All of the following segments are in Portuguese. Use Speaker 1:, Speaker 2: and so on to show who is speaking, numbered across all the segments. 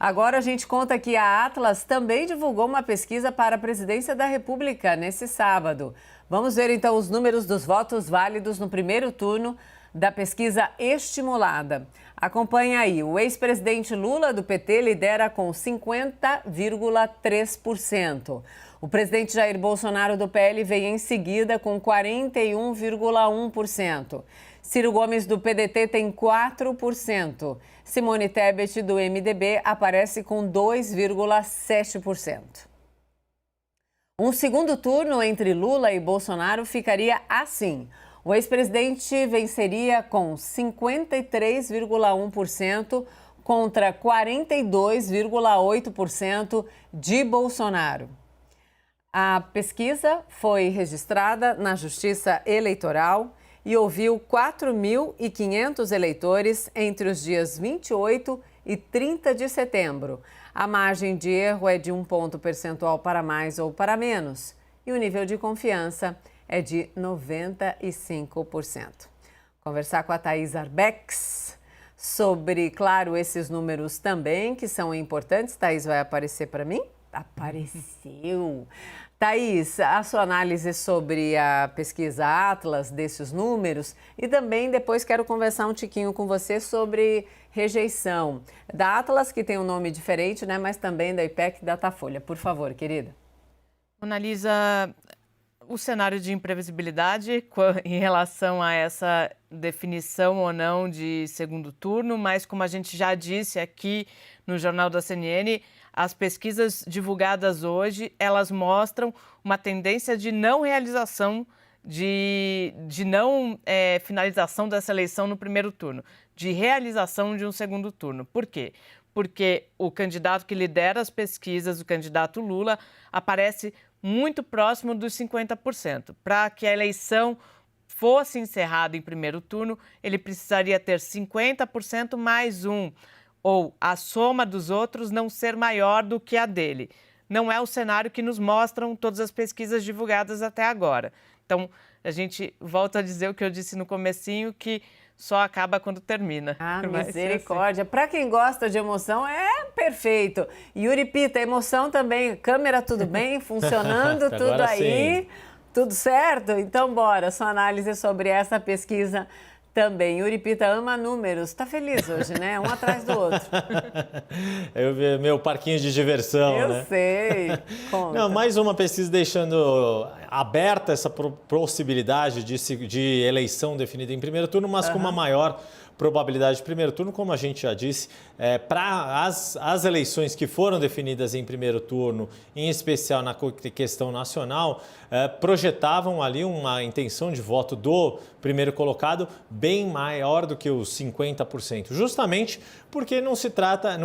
Speaker 1: Agora a gente conta que a Atlas também divulgou uma pesquisa para a presidência da República nesse sábado. Vamos ver então os números dos votos válidos no primeiro turno da pesquisa estimulada. Acompanhe aí, o ex-presidente Lula do PT lidera com 50,3%. O presidente Jair Bolsonaro do PL vem em seguida com 41,1%. Ciro Gomes do PDT tem 4%. Simone Tebet do MDB aparece com 2,7%. Um segundo turno entre Lula e Bolsonaro ficaria assim. O ex-presidente venceria com 53,1% contra 42,8% de Bolsonaro. A pesquisa foi registrada na Justiça Eleitoral e ouviu 4.500 eleitores entre os dias 28 e 30 de setembro. A margem de erro é de 1 ponto percentual para mais ou para menos e o nível de confiança é de 95%. Conversar com a Thaís Arbex sobre, claro, esses números também, que são importantes. Thaís vai aparecer para mim? Apareceu! Thaís, a sua análise sobre a pesquisa Atlas, desses números, e também depois quero conversar um tiquinho com você sobre rejeição da Atlas, que tem um nome diferente, né, mas também da IPEC e Datafolha. Por favor, querida.
Speaker 2: Analisa o cenário de imprevisibilidade em relação a essa definição ou não de segundo turno, mas como a gente já disse aqui no Jornal da CNN, as pesquisas divulgadas hoje, elas mostram uma tendência de não realização, de não finalização dessa eleição no primeiro turno, de realização de um segundo turno. Por quê? Porque o candidato que lidera as pesquisas, o candidato Lula, aparece muito próximo dos 50%. Para que a eleição fosse encerrada em primeiro turno, ele precisaria ter 50% mais um, ou a soma dos outros não ser maior do que a dele. Não é o cenário que nos mostram todas as pesquisas divulgadas até agora. Então, a gente volta a dizer o que eu disse no comecinho, que só acaba quando termina.
Speaker 1: Ah, misericórdia. Para quem gosta de emoção, é perfeito. Yuri Pita, emoção também. Câmera, tudo bem? Funcionando, tudo aí? Sim. Tudo certo? Então, bora. Sua análise sobre essa pesquisa também. Yuri Pita ama números. Tá feliz hoje, né? Um atrás do outro.
Speaker 3: Eu vi meu parquinho de diversão, né?
Speaker 1: Eu sei. Conta.
Speaker 3: Não, mais uma pesquisa deixando aberta essa possibilidade de eleição definida em primeiro turno, mas com uma maior probabilidade de primeiro turno, como a gente já disse, para as eleições que foram definidas em primeiro turno, em especial na questão nacional, projetavam ali uma intenção de voto do primeiro colocado bem maior do que os 50%, justamente porque não se trata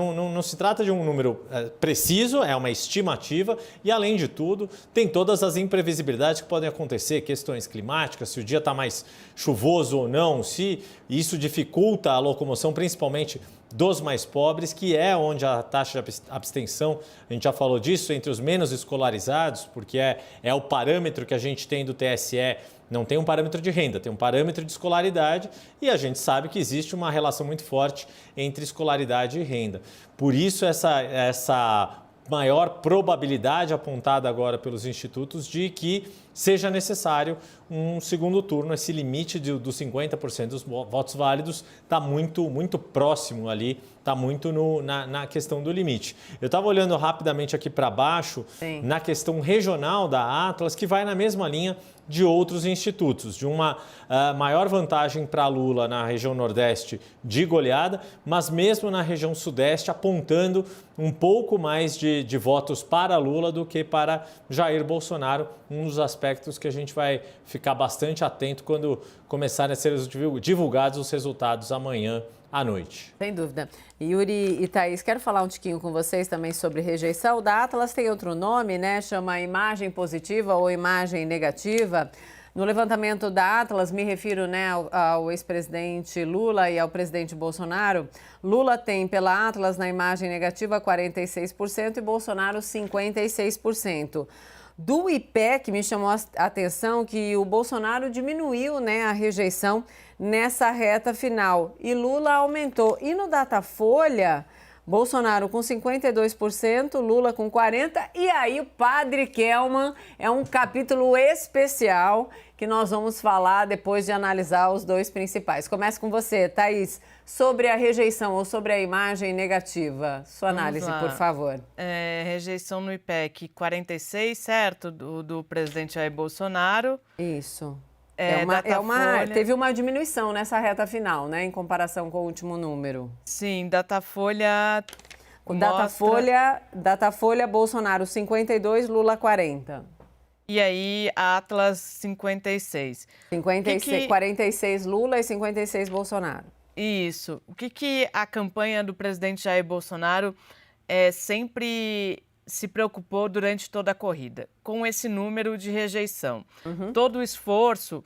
Speaker 3: de um número preciso, é uma estimativa e, além de tudo, tem todas as imprevisibilidades que podem acontecer, questões climáticas, se o dia está mais chuvoso ou não, se isso dificulta a locomoção, principalmente dos mais pobres, que é onde a taxa de abstenção, a gente já falou disso, entre os menos escolarizados, porque é o parâmetro que a gente tem do TSE, não tem um parâmetro de renda, tem um parâmetro de escolaridade e a gente sabe que existe uma relação muito forte entre escolaridade e renda. Por isso essa maior probabilidade apontada agora pelos institutos de que seja necessário um segundo turno. Esse limite dos 50% dos votos válidos está muito próximo ali, está muito na questão do limite. Eu estava olhando rapidamente aqui para baixo, sim, na questão regional da Atlas, que vai na mesma linha de outros institutos, de uma maior vantagem para Lula na região Nordeste de goleada, mas mesmo na região Sudeste apontando um pouco mais de votos para Lula do que para Jair Bolsonaro, um dos aspectos que a gente vai ficar bastante atento quando começarem a ser divulgados os resultados amanhã à noite.
Speaker 1: Sem dúvida. Yuri e Thaís, quero falar um tiquinho com vocês também sobre rejeição. O da Atlas tem outro nome, né? Chama imagem positiva ou imagem negativa. No levantamento da Atlas, me refiro, né, ao ex-presidente Lula e ao presidente Bolsonaro. Lula tem pela Atlas na imagem negativa 46% e Bolsonaro 56%. Do IPEC me chamou a atenção que o Bolsonaro diminuiu, né, a rejeição nessa reta final e Lula aumentou. E no Datafolha Bolsonaro com 52%, Lula com 40%. E aí o Padre Kelman é um capítulo especial que nós vamos falar depois de analisar os dois principais. Começa com você, Thaís, sobre a rejeição ou sobre a imagem negativa. Sua análise, por favor.
Speaker 2: Rejeição no IPEC 46, certo? Do presidente Jair Bolsonaro.
Speaker 1: Isso. Teve uma diminuição nessa reta final, né, em comparação com o último número.
Speaker 2: Sim, Datafolha.
Speaker 1: Datafolha, Bolsonaro 52, Lula 40.
Speaker 2: E aí, Atlas 56.
Speaker 1: 46 Lula e 56 Bolsonaro.
Speaker 2: Isso. O que a campanha do presidente Jair Bolsonaro sempre se preocupou durante toda a corrida? Com esse número de rejeição. Todo o esforço,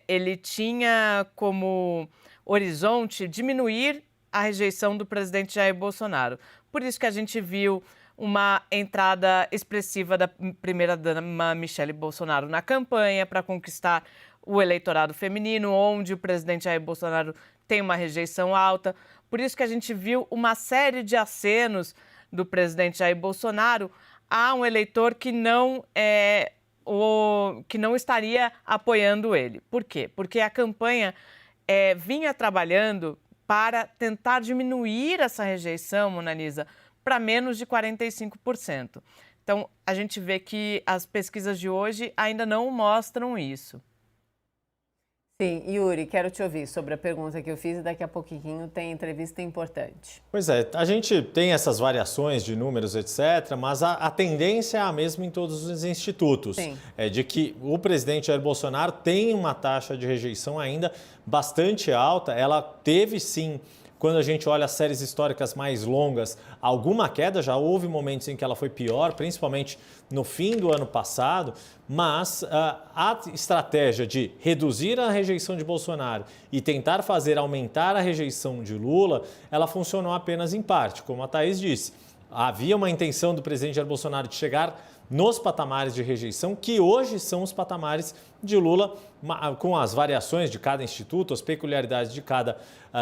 Speaker 2: ele tinha como horizonte diminuir a rejeição do presidente Jair Bolsonaro. Por isso que a gente viu uma entrada expressiva da primeira-dama Michele Bolsonaro na campanha para conquistar o eleitorado feminino, onde o presidente Jair Bolsonaro tem uma rejeição alta. Por isso que a gente viu uma série de acenos do presidente Jair Bolsonaro a um eleitor que não estaria apoiando ele. Por quê? Porque a campanha vinha trabalhando para tentar diminuir essa rejeição, Mona Lisa, para menos de 45%. Então, a gente vê que as pesquisas de hoje ainda não mostram isso.
Speaker 1: Sim, Yuri, quero te ouvir sobre a pergunta que eu fiz e daqui a pouquinho tem entrevista importante.
Speaker 3: Pois é, a gente tem essas variações de números, etc., mas a tendência é a mesma em todos os institutos.
Speaker 1: Sim.
Speaker 3: É de que o presidente Jair Bolsonaro tem uma taxa de rejeição ainda bastante alta. Ela teve, sim, quando a gente olha as séries históricas mais longas, alguma queda, já houve momentos em que ela foi pior, principalmente no fim do ano passado, mas a estratégia de reduzir a rejeição de Bolsonaro e tentar fazer aumentar a rejeição de Lula, ela funcionou apenas em parte, como a Thaís disse. Havia uma intenção do presidente Jair Bolsonaro de chegar nos patamares de rejeição, que hoje são os patamares de Lula, com as variações de cada instituto, as peculiaridades de cada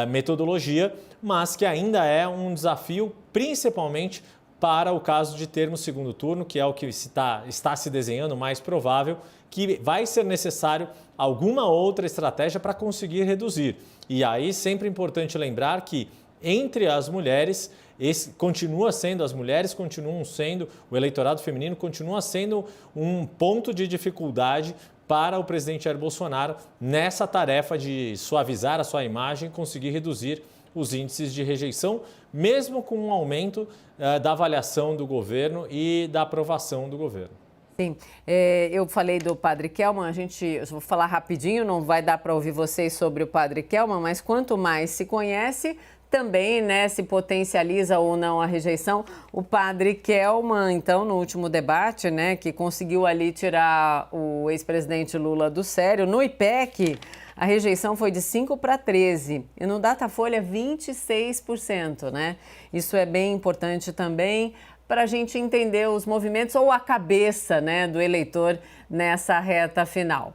Speaker 3: metodologia, mas que ainda é um desafio, principalmente para o caso de termos segundo turno, que é o que está se desenhando mais provável, que vai ser necessário alguma outra estratégia para conseguir reduzir. E aí, sempre é importante lembrar que entre as mulheres, as mulheres continuam sendo, o eleitorado feminino continua sendo um ponto de dificuldade para o presidente Jair Bolsonaro nessa tarefa de suavizar a sua imagem e conseguir reduzir os índices de rejeição, mesmo com um aumento da avaliação do governo e da aprovação do governo.
Speaker 1: Sim, eu falei do Padre Kelman, eu vou falar rapidinho, não vai dar para ouvir vocês sobre o Padre Kelman, mas quanto mais se conhece, também, né, se potencializa ou não a rejeição. O Padre Kelman, então, no último debate, né, que conseguiu ali tirar o ex-presidente Lula do sério, no IPEC, a rejeição foi de 5 para 13 e no Datafolha 26%, né? Isso é bem importante também para a gente entender os movimentos ou a cabeça, né, do eleitor nessa reta final.